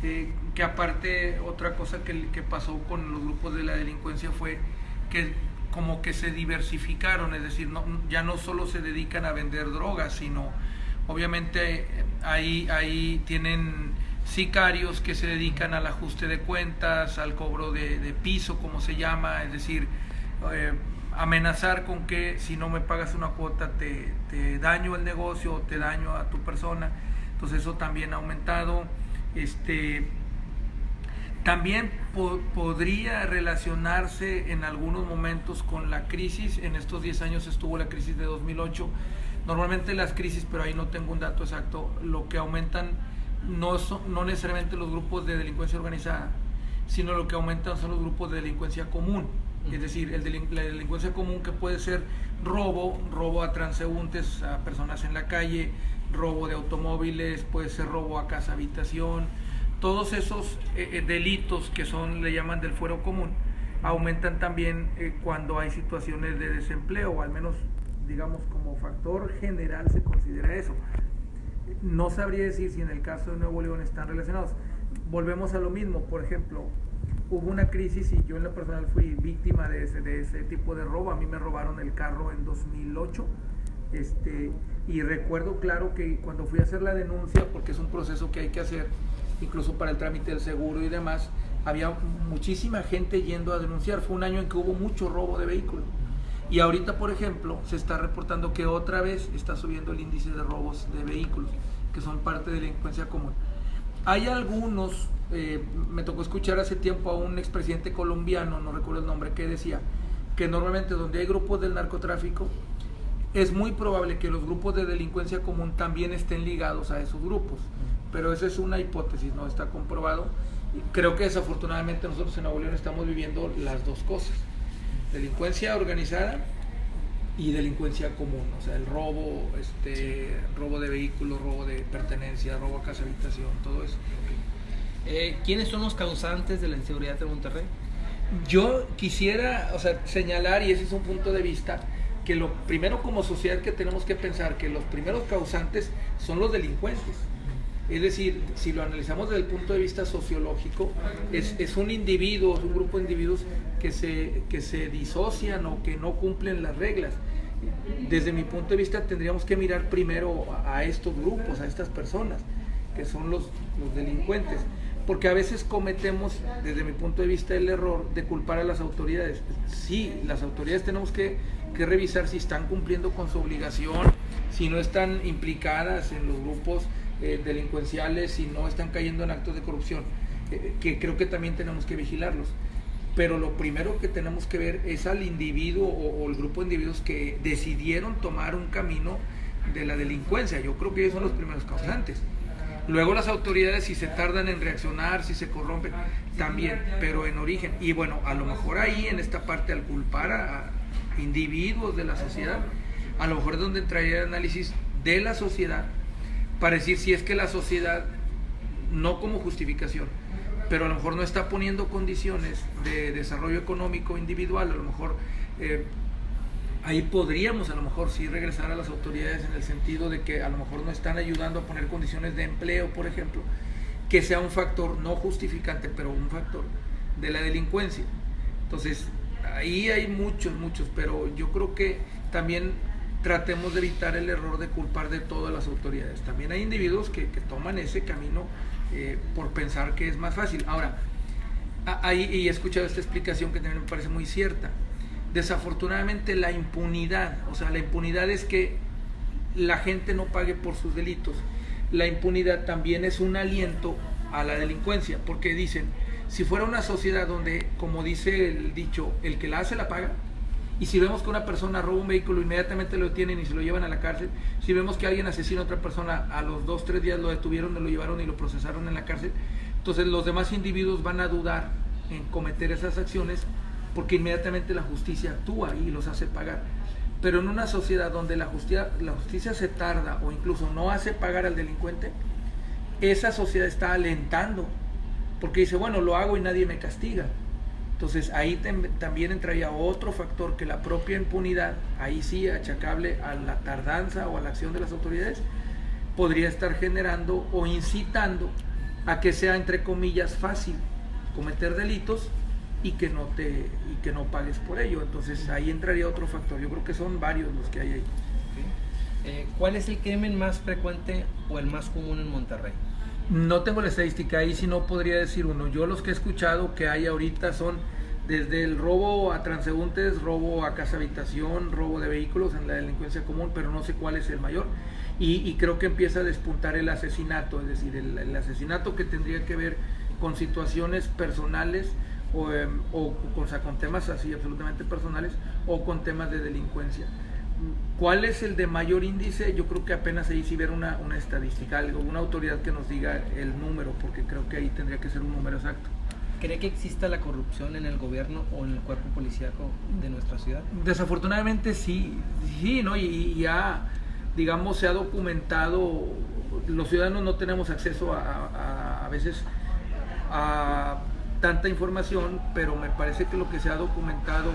que aparte otra cosa que pasó con los grupos de la delincuencia fue que como que se diversificaron, es decir, ya no solo se dedican a vender drogas, sino obviamente ahí tienen sicarios que se dedican al ajuste de cuentas, al cobro de piso, como se llama, es decir, amenazar con que si no me pagas una cuota te daño el negocio o te daño a tu persona. Entonces eso también ha aumentado. También podría relacionarse en algunos momentos con la crisis. En estos 10 años estuvo la crisis de 2008. Normalmente las crisis, pero ahí no tengo un dato exacto, lo que aumentan no necesariamente los grupos de delincuencia organizada, sino lo que aumentan son los grupos de delincuencia común. Es decir, la delincuencia común, que puede ser robo a transeúntes, a personas en la calle, robo de automóviles, puede ser robo a casa habitación. Todos esos delitos que le llaman del fuero común, aumentan también cuando hay situaciones de desempleo, o al menos digamos como factor general se considera eso. No sabría decir si en el caso de Nuevo León están relacionados. Volvemos a lo mismo. Por ejemplo, hubo una crisis y yo en lo personal fui víctima de ese tipo de robo. A mí me robaron el carro en 2008, y recuerdo claro que cuando fui a hacer la denuncia, porque es un proceso que hay que hacer incluso para el trámite del seguro y demás, había muchísima gente yendo a denunciar. Fue un año en que hubo mucho robo de vehículos. Y ahorita, por ejemplo, se está reportando que otra vez está subiendo el índice de robos de vehículos, que son parte de la delincuencia común. Hay algunos, me tocó escuchar hace tiempo a un expresidente colombiano, no recuerdo el nombre, que decía que normalmente donde hay grupos del narcotráfico, es muy probable que los grupos de delincuencia común también estén ligados a esos grupos. Pero esa es una hipótesis, no está comprobado. Creo que desafortunadamente nosotros en Nuevo León estamos viviendo las dos cosas: delincuencia organizada y delincuencia común, o sea, el robo, robo de vehículos, robo de pertenencia, robo a casa habitación, todo eso. ¿Quiénes son los causantes de la inseguridad de Monterrey? Yo quisiera, señalar, y ese es un punto de vista, que lo primero como sociedad que tenemos que pensar, que los primeros causantes son los delincuentes. Es decir, si lo analizamos desde el punto de vista sociológico, es un individuo, es un grupo de individuos que se disocian o que no cumplen las reglas. Desde mi punto de vista tendríamos que mirar primero a estos grupos, a estas personas, que son los delincuentes, porque a veces cometemos, desde mi punto de vista, el error de culpar a las autoridades. Sí, las autoridades tenemos que revisar si están cumpliendo con su obligación, si no están implicadas en los grupos delincuenciales, si no están cayendo en actos de corrupción, que creo que también tenemos que vigilarlos. Pero lo primero que tenemos que ver es al individuo o el grupo de individuos que decidieron tomar un camino de la delincuencia. Yo creo que ellos son los primeros causantes. Luego las autoridades, si se tardan en reaccionar, si se corrompen, también, pero en origen. Y bueno, a lo mejor ahí en esta parte, al culpar a individuos de la sociedad, a lo mejor es donde entraría el análisis de la sociedad para decir si es que la sociedad, no como justificación, pero a lo mejor no está poniendo condiciones de desarrollo económico individual. A lo mejor ahí podríamos a lo mejor sí regresar a las autoridades en el sentido de que a lo mejor no están ayudando a poner condiciones de empleo, por ejemplo, que sea un factor no justificante, pero un factor de la delincuencia. Entonces, ahí hay muchos, pero yo creo que también tratemos de evitar el error de culpar de todas las autoridades. También hay individuos que toman ese camino por pensar que es más fácil. Ahora, y he escuchado esta explicación que también me parece muy cierta. Desafortunadamente la impunidad es que la gente no pague por sus delitos. La impunidad también es un aliento a la delincuencia, porque dicen, si fuera una sociedad donde, como dice el dicho, el que la hace la paga, y si vemos que una persona roba un vehículo, inmediatamente lo detienen y se lo llevan a la cárcel. Si vemos que alguien asesina a otra persona, a los 2-3 días lo detuvieron, lo llevaron y lo procesaron en la cárcel. Entonces los demás individuos van a dudar en cometer esas acciones, porque inmediatamente la justicia actúa y los hace pagar. Pero en una sociedad donde la justicia se tarda o incluso no hace pagar al delincuente, esa sociedad está alentando, porque dice, bueno, lo hago y nadie me castiga. Entonces ahí también entraría otro factor, que la propia impunidad, ahí sí achacable a la tardanza o a la acción de las autoridades, podría estar generando o incitando a que sea, entre comillas, fácil cometer delitos y que no pagues por ello. Entonces ahí entraría otro factor. Yo creo que son varios los que hay ahí. ¿Cuál es el crimen más frecuente o el más común en Monterrey? No tengo la estadística, ahí sí no podría decir uno. Yo los que he escuchado que hay ahorita son desde el robo a transeúntes, robo a casa habitación, robo de vehículos en la delincuencia común, pero no sé cuál es el mayor. Y creo que empieza a despuntar el asesinato, es decir, el asesinato que tendría que ver con situaciones personales o sea, con temas así absolutamente personales o con temas de delincuencia. ¿Cuál es el de mayor índice? Yo creo que apenas ahí sí ver una estadística, algo, una autoridad que nos diga el número, porque creo que ahí tendría que ser un número exacto. ¿Cree que exista la corrupción en el gobierno o en el cuerpo policíaco de nuestra ciudad? Desafortunadamente sí, ¿no? Y ya, digamos, se ha documentado, los ciudadanos no tenemos acceso a veces a tanta información, pero me parece que lo que se ha documentado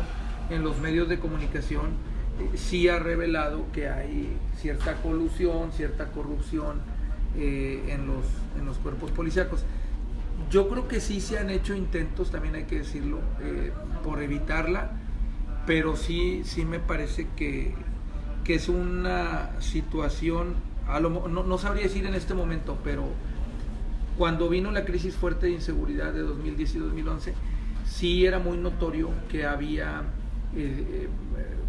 en los medios de comunicación sí ha revelado que hay cierta colusión, cierta corrupción en los cuerpos policíacos. Yo creo que sí se han hecho intentos, también hay que decirlo, por evitarla, pero sí me parece que es una situación, no sabría decir en este momento, pero cuando vino la crisis fuerte de inseguridad de 2010 y 2011, sí era muy notorio que había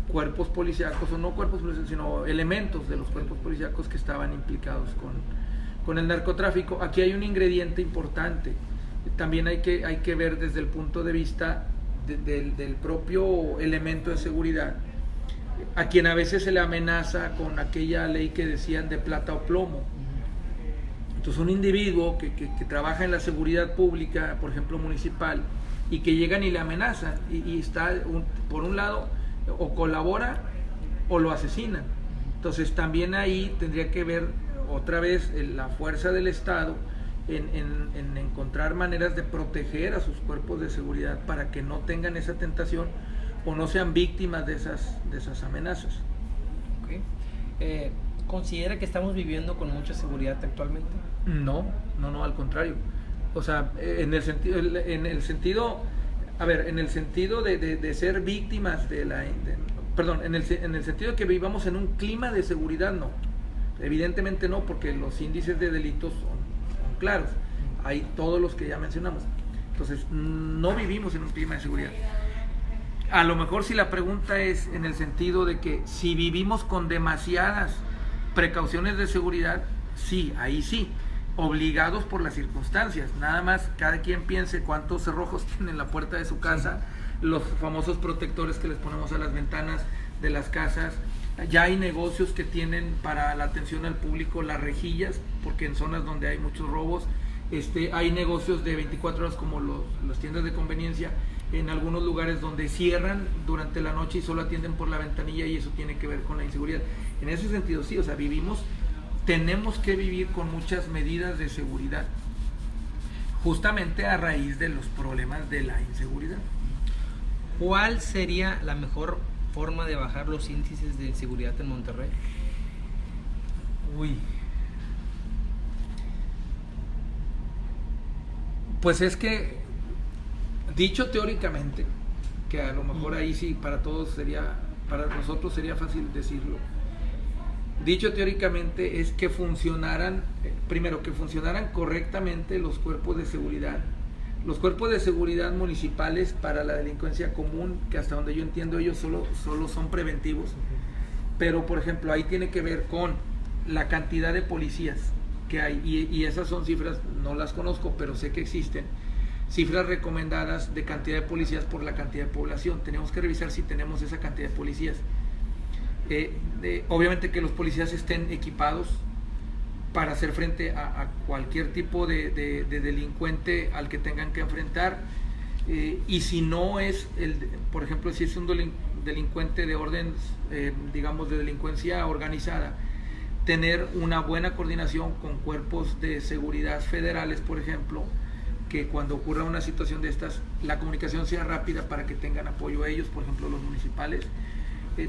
cuerpos policíacos, o no cuerpos policíacos, sino elementos de los cuerpos policíacos que estaban implicados con el narcotráfico. Aquí hay un ingrediente importante, también hay que ver desde el punto de vista del propio elemento de seguridad, a quien a veces se le amenaza con aquella ley que decían de plata o plomo. Entonces un individuo que trabaja en la seguridad pública, por ejemplo municipal, y que llegan y le amenazan, y está, por un lado, o colabora o lo asesinan. Entonces también ahí tendría que ver otra vez la fuerza del Estado en encontrar maneras de proteger a sus cuerpos de seguridad para que no tengan esa tentación o no sean víctimas de esas amenazas. Okay. ¿Considera que estamos viviendo con mucha seguridad actualmente? No, al contrario. O sea, en el sentido de ser víctimas en el sentido de que vivamos en un clima de seguridad, no. Evidentemente no, porque los índices de delitos son claros. Hay todos los que ya mencionamos. Entonces, no vivimos en un clima de seguridad. A lo mejor si la pregunta es en el sentido de que si vivimos con demasiadas precauciones de seguridad, sí, ahí sí, obligados por las circunstancias. Nada más cada quien piense cuántos cerrojos tiene en la puerta de su casa, los famosos protectores que les ponemos a las ventanas de las casas. Ya hay negocios que tienen para la atención al público las rejillas, porque en zonas donde hay muchos robos, hay negocios de 24 horas como las tiendas de conveniencia, en algunos lugares donde cierran durante la noche y solo atienden por la ventanilla, y eso tiene que ver con la inseguridad. En ese sentido sí, o sea, tenemos que vivir con muchas medidas de seguridad, justamente a raíz de los problemas de la inseguridad. ¿Cuál sería la mejor forma de bajar los índices de inseguridad en Monterrey? Pues es que, dicho teóricamente, que a lo mejor ahí sí para nosotros sería fácil decirlo. Dicho teóricamente es que funcionaran correctamente los cuerpos de seguridad. Los cuerpos de seguridad municipales para la delincuencia común, que hasta donde yo entiendo ellos solo son preventivos, pero por ejemplo ahí tiene que ver con la cantidad de policías que hay, y esas son cifras, no las conozco, pero sé que existen, cifras recomendadas de cantidad de policías por la cantidad de población. Tenemos que revisar si tenemos esa cantidad de policías. Obviamente que los policías estén equipados para hacer frente a cualquier tipo de delincuente al que tengan que enfrentar, y si no es, por ejemplo, si es un delincuente de orden, digamos, de delincuencia organizada, tener una buena coordinación con cuerpos de seguridad federales, por ejemplo, que cuando ocurra una situación de estas, la comunicación sea rápida para que tengan apoyo a ellos, por ejemplo, los municipales.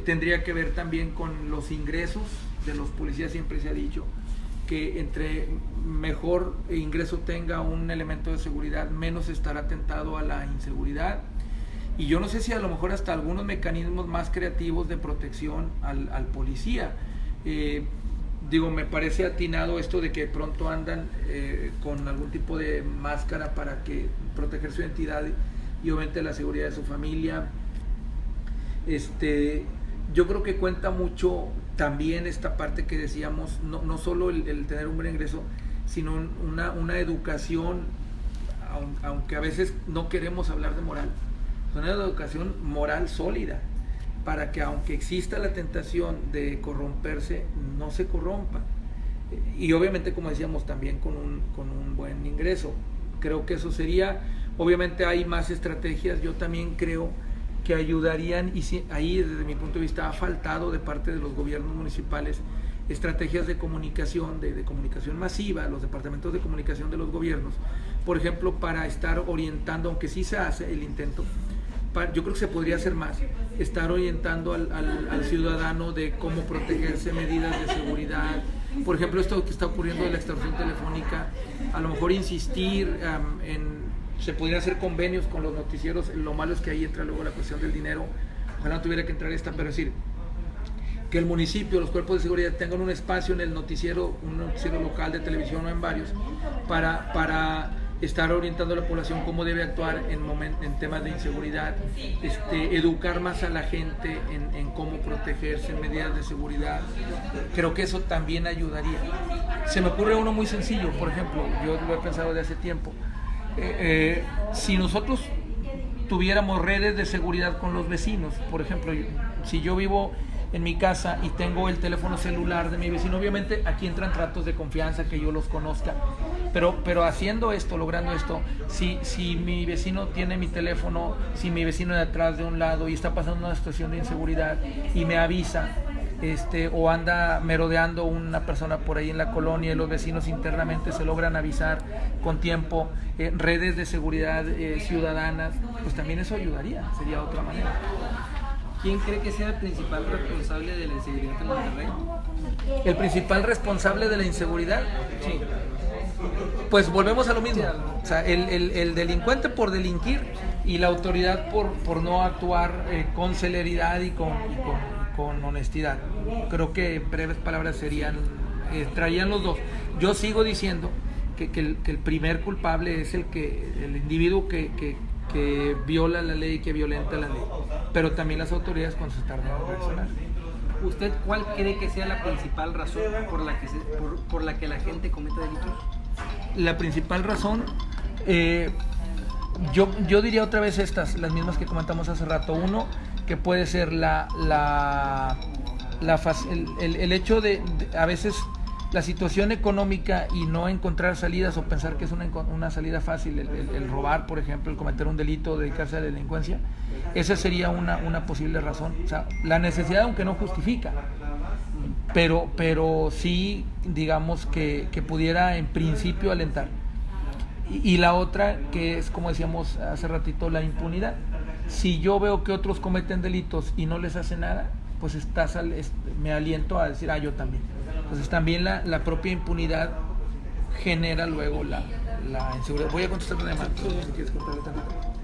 Tendría que ver también con los ingresos de los policías, siempre se ha dicho que entre mejor ingreso tenga un elemento de seguridad, menos estará tentado a la inseguridad. Y yo no sé si a lo mejor hasta algunos mecanismos más creativos de protección al policía. Digo, me parece atinado esto de que pronto andan con algún tipo de máscara para proteger su identidad y obviamente la seguridad de su familia. Yo creo que cuenta mucho también esta parte que decíamos, no solo el tener un buen ingreso, sino una educación, aunque a veces no queremos hablar de moral, una educación moral sólida, para que aunque exista la tentación de corromperse, no se corrompa. Y obviamente, como decíamos, también con un buen ingreso. Creo que eso sería, obviamente hay más estrategias, yo también creo que ayudarían, y ahí desde mi punto de vista ha faltado de parte de los gobiernos municipales estrategias de comunicación, de comunicación masiva, los departamentos de comunicación de los gobiernos, por ejemplo, para estar orientando, aunque sí se hace el intento, yo creo que se podría hacer más, estar orientando al ciudadano de cómo protegerse, medidas de seguridad. Por ejemplo, esto que está ocurriendo de la extorsión telefónica, a lo mejor insistir se podrían hacer convenios con los noticieros. Lo malo es que ahí entra luego la cuestión del dinero, ojalá no tuviera que entrar pero es decir, que el municipio, los cuerpos de seguridad tengan un espacio en el noticiero, un noticiero local de televisión o en varios, para estar orientando a la población cómo debe actuar en temas de inseguridad, educar más a la gente en cómo protegerse, en medidas de seguridad. Creo que eso también ayudaría. Se me ocurre uno muy sencillo, por ejemplo, yo lo he pensado de hace tiempo. Si nosotros tuviéramos redes de seguridad con los vecinos, por ejemplo, si yo vivo en mi casa y tengo el teléfono celular de mi vecino, obviamente aquí entran tratos de confianza, que yo los conozca, pero haciendo esto, logrando esto, si mi vecino tiene mi teléfono, si mi vecino de atrás de un lado y está pasando una situación de inseguridad y me avisa, o anda merodeando una persona por ahí en la colonia y los vecinos internamente se logran avisar con tiempo, redes de seguridad ciudadanas, pues también eso ayudaría, sería otra manera. ¿Quién cree que sea el principal responsable de la inseguridad en Monterrey? ¿El principal responsable de la inseguridad? Sí. Pues volvemos a lo mismo. O sea, el delincuente por delinquir y la autoridad por no actuar con celeridad y con honestidad. Creo que en breves palabras traían los dos. Yo sigo diciendo que el primer culpable es el individuo que viola la ley, que violenta la ley, pero también las autoridades cuando se tardan en reaccionar. ¿Usted cuál cree que sea la principal razón por la que la gente comete delitos? La principal razón, yo diría otra vez las mismas que comentamos hace rato. Uno, que puede ser el hecho de a veces la situación económica y no encontrar salidas o pensar que es una salida fácil, el robar, por ejemplo, el cometer un delito, dedicarse a la delincuencia. Esa sería una posible razón. O sea, la necesidad, aunque no justifica, pero sí, digamos, que pudiera en principio alentar. Y la otra, que es, como decíamos hace ratito, la impunidad. Si yo veo que otros cometen delitos y no les hace nada, pues me aliento a decir, yo también. Entonces también la propia impunidad genera luego la inseguridad. Voy a contestar una llamada, si quieres cortarle tantito.